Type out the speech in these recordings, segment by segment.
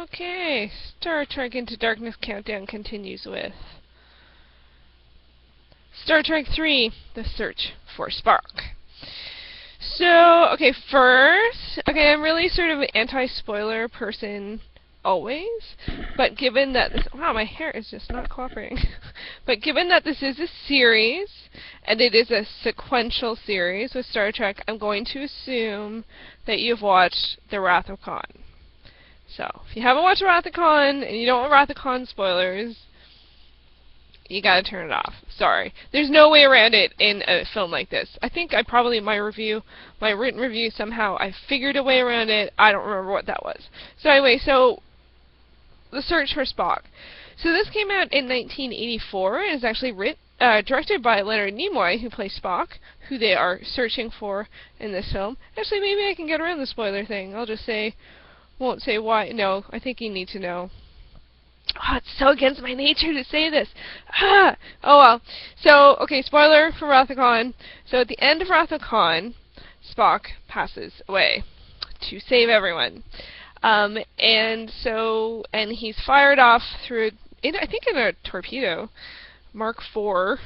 Okay, Star Trek Into Darkness countdown continues with Star Trek 3, The Search for Spock. So, okay, first, I'm really sort of an anti-spoiler person always, but given that this, wow, my hair is just not cooperating. But given that this is a series, and it is a sequential series with Star Trek, I'm going to assume that you've watched The Wrath of Khan. So, if you haven't watched Wrath of Khan, and you don't want Wrath of Khan spoilers, you gotta turn it off. Sorry. There's no way around it in a film like this. I think I probably, in my written review, somehow I figured a way around it. I don't remember what that was. So anyway, so, The Search for Spock. So this came out in 1984, and is actually directed by Leonard Nimoy, who plays Spock, who they are searching for in this film. Actually, maybe I can get around the spoiler thing. I'll just say, won't say why. No, I think you need to know. Oh, it's so against my nature to say this. Ah! Oh well. So, okay, spoiler for Wrath of Khan. So at the end of Wrath of Khan, Spock passes away to save everyone. And he's fired off through, I think in a torpedo, Mark IV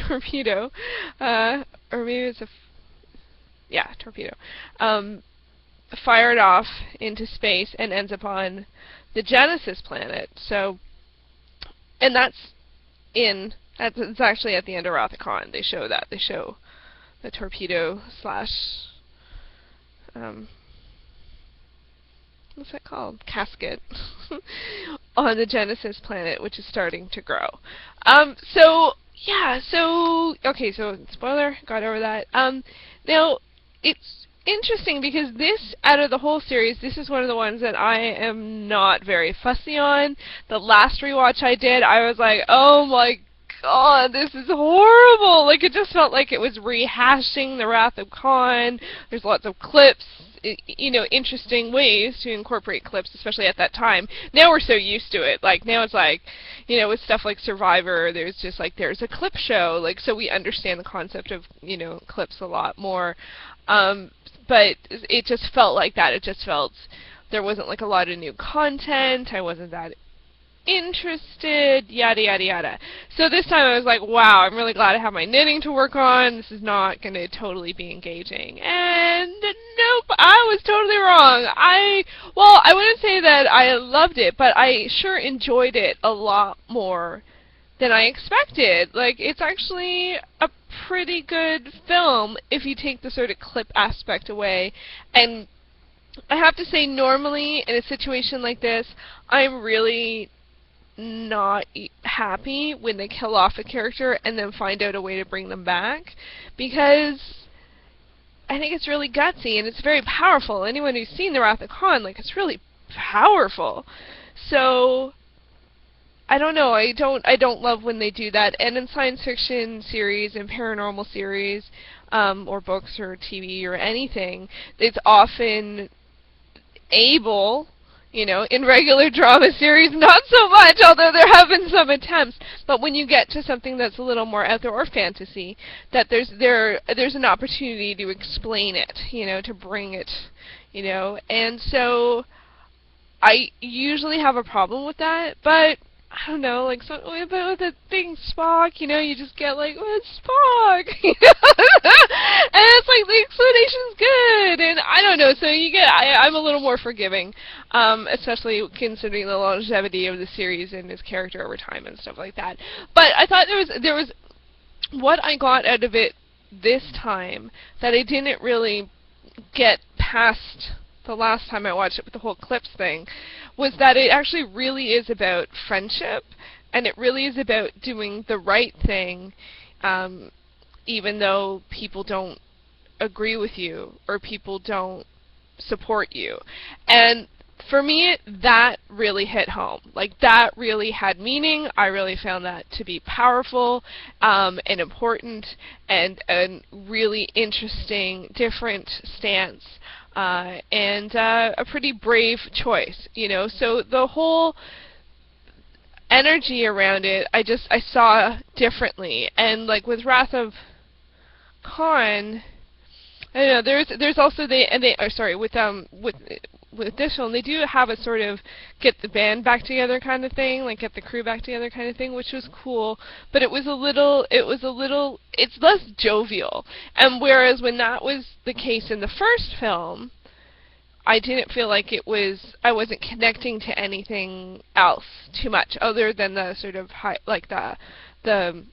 torpedo, or maybe it's a, torpedo, fired off into space and ends up on the Genesis planet. So, and it's actually at the end of Wrath of Khan. They show that. They show the torpedo slash, what's that called? Casket on the Genesis planet, which is starting to grow. Okay, so spoiler, got over that. Now, it's interesting because this, out of the whole series, this is one of the ones that I am not very fussy on. The last rewatch I did, I was like, oh my god, this is horrible! Like, it just felt like it was rehashing the Wrath of Khan. There's lots of clips, interesting ways to incorporate clips, especially at that time. Now we're so used to it. Like, now it's like, with stuff like Survivor, there's just like, there's a clip show. Like, so we understand the concept of, clips a lot more. But it just felt like that. It just felt there wasn't like a lot of new content. I wasn't that interested, yada yada yada. So this time I was like, wow, I'm really glad I have my knitting to work on. This is not going to totally be engaging. And nope, I was totally wrong. I wouldn't say that I loved it, but I sure enjoyed it a lot more than I expected. Like, it's actually a pretty good film if you take the sort of clip aspect away. And I have to say, normally in a situation like this, I'm really not happy when they kill off a character and then find out a way to bring them back, because I think it's really gutsy and it's very powerful. Anyone who's seen The Wrath of Khan, like, it's really powerful. So I don't know, I don't love when they do that. And in science fiction series and paranormal series, or books or TV or anything, it's often able, in regular drama series, not so much, although there have been some attempts. But when you get to something that's a little more out there, or fantasy, that there's an opportunity to explain it, to bring it, And so I usually have a problem with that, but I don't know, like, but with a thing Spock, you just get like, well, it's Spock, and it's like, the explanation's good, and I don't know, so I'm a little more forgiving, especially considering the longevity of the series and his character over time and stuff like that. But I thought there was what I got out of it this time that I didn't really get past the last time I watched it with the whole clips thing, was that it actually really is about friendship, and it really is about doing the right thing, even though people don't agree with you, or people don't support you. And for me, that really hit home. Like, that really had meaning. I really found that to be powerful, and important, and a really interesting, different stance. And a pretty brave choice, So the whole energy around it, I saw differently. And like with Wrath of Khan, I don't know. There's also with with this film, they do have a sort of get the band back together kind of thing, like get the crew back together kind of thing, which was cool. But it's less jovial. And whereas when that was the case in the first film, I didn't feel like I wasn't connecting to anything else too much, other than the sort of the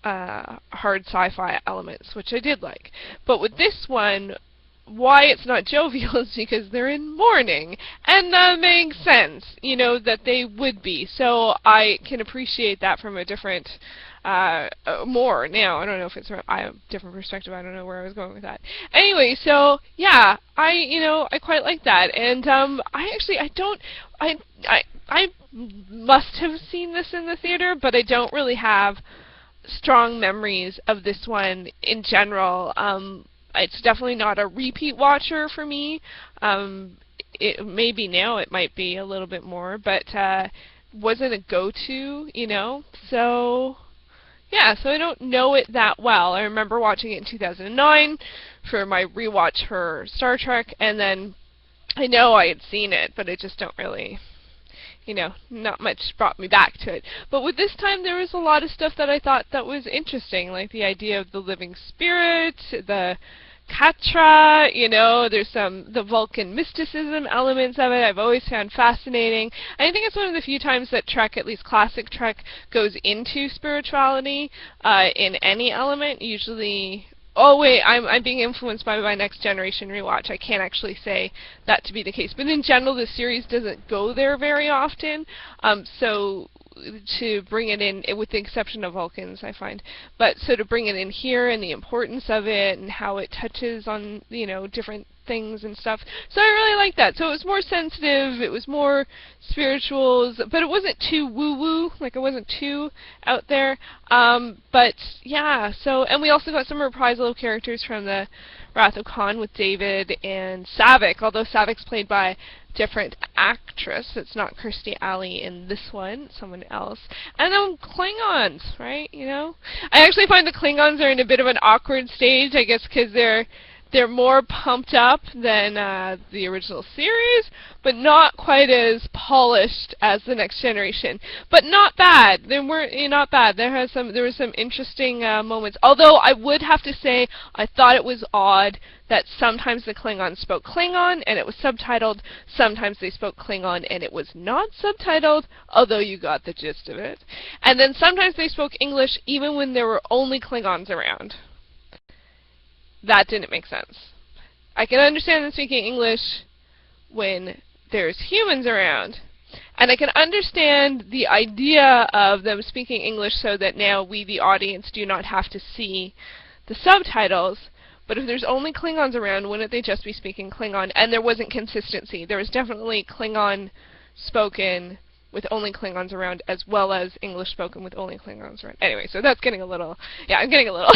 hard sci-fi elements, which I did like. But with this one, why it's not jovial is because they're in mourning, and that makes sense, that they would be. So I can appreciate that from a different, more now. I don't know if it's I have a different perspective. I don't know where I was going with that. Anyway, so yeah, I quite like that, and I must have seen this in the theater, but I don't really have strong memories of this one in general. It's definitely not a repeat watcher for me. Maybe now it might be a little bit more, but wasn't a go-to, So yeah, so I don't know it that well. I remember watching it in 2009 for my rewatch for Star Trek, and then I know I had seen it, but I just don't really, not much brought me back to it. But with this time, there was a lot of stuff that I thought that was interesting, like the idea of the living spirit, the Katra, there's the Vulcan mysticism elements of it I've always found fascinating. And I think it's one of the few times that Trek, at least classic Trek, goes into spirituality in any element. Usually, oh wait, I'm being influenced by my Next Generation rewatch. I can't actually say that to be the case. But in general, the series doesn't go there very often. So to bring it in, with the exception of Vulcans, I find. But so to bring it in here and the importance of it and how it touches on, different things and stuff. So I really like that. So it was more sensitive, it was more spirituals, but it wasn't too woo-woo, like it wasn't too out there. But yeah, so, and we also got some reprisal of characters from the Wrath of Khan with David and Saavik, although Saavik's played by different actress. It's not Kirstie Alley in this one, someone else. And then Klingons, right? I actually find the Klingons are in a bit of an awkward stage, I guess, because they're more pumped up than the original series, but not quite as polished as the Next Generation. But not bad. They weren't not bad. There were some interesting moments. Although I would have to say I thought it was odd that sometimes the Klingons spoke Klingon and it was subtitled. Sometimes they spoke Klingon and it was not subtitled, although you got the gist of it. And then sometimes they spoke English even when there were only Klingons around. That didn't make sense. I can understand them speaking English when there's humans around. And I can understand the idea of them speaking English so that now we, the audience, do not have to see the subtitles. But if there's only Klingons around, wouldn't they just be speaking Klingon? And there wasn't consistency. There was definitely Klingon spoken with only Klingons around, as well as English spoken with only Klingons around. Anyway, so that's getting a little... Yeah, I'm getting a little...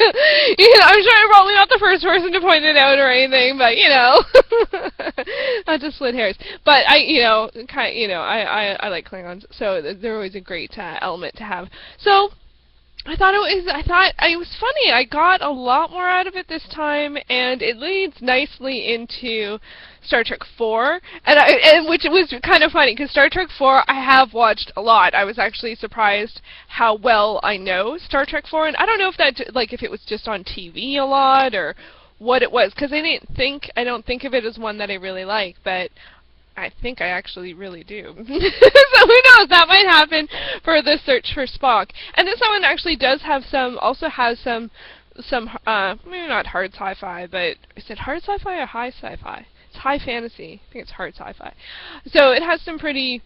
I'm sure I'm probably not the first person to point it out or anything, but not to split hairs. But I like Klingons, so they're always a great element to have. So I thought it was funny. I got a lot more out of it this time, and it leads nicely into Star Trek 4, and which was kind of funny, because Star Trek 4 I have watched a lot. I was actually surprised how well I know Star Trek 4, and I don't know if if it was just on TV a lot, or what it was, because I don't think of it as one that I really like, but I think I actually really do. So who knows, that might happen for the Search for Spock. And this one actually does have also has some maybe not hard sci-fi, but is it hard sci-fi or high sci-fi? It's high fantasy. I think it's hard sci-fi. So it has some pretty,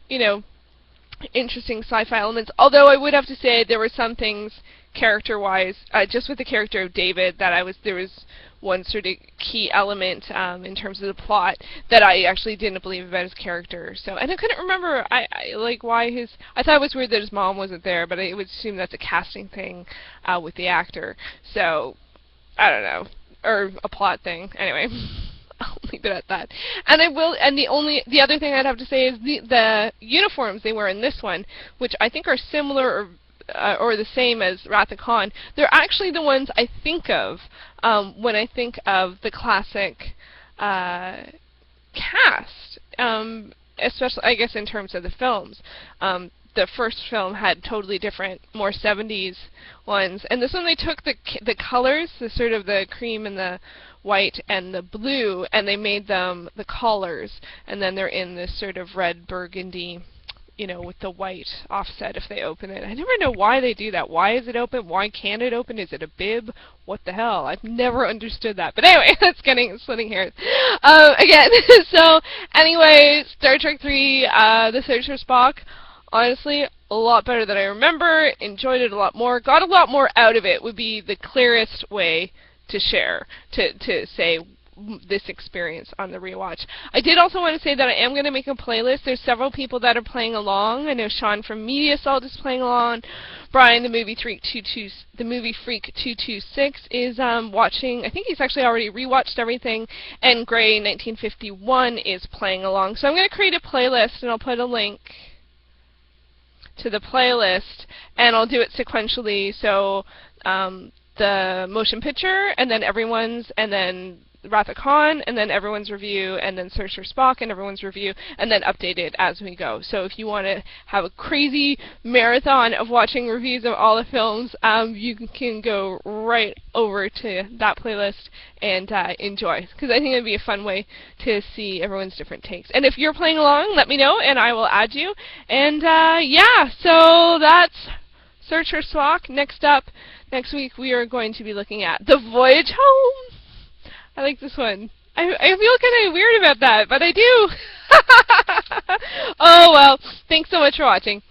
interesting sci-fi elements, although I would have to say there were some things character-wise, just with the character of David, there was one sort of key element in terms of the plot that I actually didn't believe about his character. So, and I couldn't remember, I thought it was weird that his mom wasn't there, but I would assume that's a casting thing with the actor. So, I don't know, or a plot thing. Anyway. I'll leave it at that. And the other thing I'd have to say is the uniforms they wear in this one, which I think are similar or the same as Wrath of Khan, they're actually the ones I think of when I think of the classic cast, especially, I guess, in terms of the films. The first film had totally different, more 70s ones, and this one they took the colors, the sort of the cream and the white and the blue, and they made them the collars, and then they're in this sort of red burgundy, you know, with the white offset if they open it. I never know why they do that. Why is it open? Why can't it open? Is it a bib? What the hell? I've never understood that. But anyway, that's splitting hairs. Again, so anyway, Star Trek 3, The Search for Spock, honestly, a lot better than I remember, enjoyed it a lot more, got a lot more out of it would be the clearest way to share, to say this experience on the rewatch. I did also want to say that I am going to make a playlist. There's several people that are playing along. I know Sean from MediaAssault is playing along. Brian, the movie freak 226 is watching. I think he's actually already rewatched everything. And Gray 1951 is playing along. So I'm going to create a playlist, and I'll put a link to the playlist, and I'll do it sequentially. So the motion picture, and then everyone's, and then Wrath of Khan, and then everyone's review, and then Search for Spock, and everyone's review, and then update it as we go. So if you want to have a crazy marathon of watching reviews of all the films, you can go right over to that playlist and enjoy, because I think it would be a fun way to see everyone's different takes. And if you're playing along, let me know, and I will add you. And yeah, so that's Search for Spock. Next up, next week, we are going to be looking at The Voyage Home. I like this one. I feel kind of weird about that, but I do. Oh, well, thanks so much for watching.